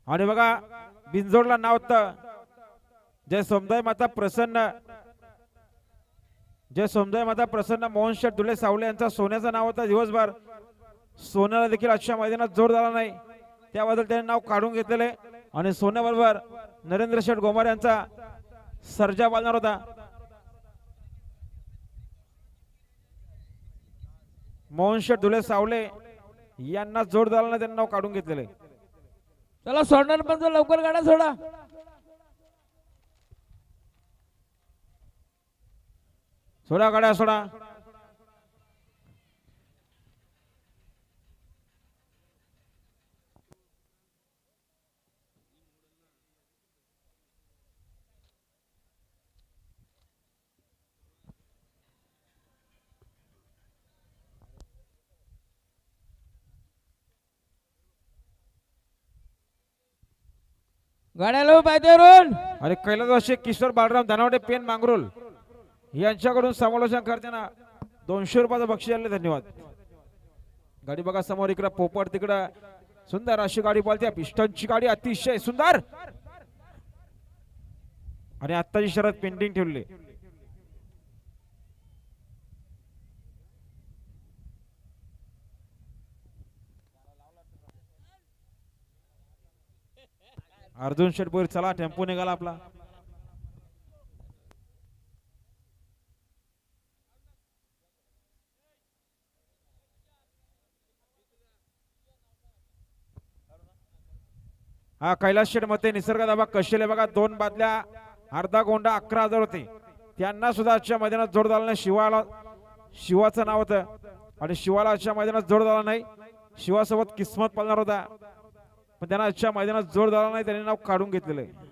आणि बघा बिंजोडला नाव होतं जय समुदाय माता प्रसन्न, जय समुदाय माता प्रसन्न मोहन शेठ धुळे सावले यांचा सोन्याचं नाव होतं. दिवसभर सोन्याला देखील आजच्या मैदानात जोर झाला नाही, त्याबद्दल त्यांनी नाव काढून घेतलेले. आणि सोन्याबरोबर नरेंद्र शेठ गोमार यांचा सर्जा बांधणार होता. मोहन शेठ धुळे सावले यांना जोर झाला नाही, त्यांनी नाव काढून घेतलेले. चला सोडणार पण लवकर गाड्या सोडा. सोडा गाड्या सोडा. गाड्या लो पायथ्यावरून. आणि कैलासवासी किशोर बाळराम धनावडे पेन मांगरोल यांच्याकडून समालोचन करताना 200 रुपयाचं बक्षीस आले. धन्यवाद. गाडी बघा समोर, इकडे पोपट, तिकडे सुंदर अशी गाडी पळते. पिस्टनची गाडी अतिशय सुंदर. आणि आत्ताची शरद पेंडिंग ठेवली. अर्जुन शेटपूर चला, टेम्पो निघाला आपला. हा कैलास शेठ मते निसर्ग दाबा कशेले बघा 2 बादल्या अर्धा गोंडा 11,000 होते. त्यांना सुद्धा आजच्या मैदानात जोड झाला नाही. शिवाचं नाव होतं आणि शिवाला आजच्या मैदानात जोड झाला नाही. शिवासोबत किस्मत पळणार होता, पण त्यांना आजच्या मैदानात जोड झाला नाही, त्यांनी नाव काढून घेतलेलं आहे.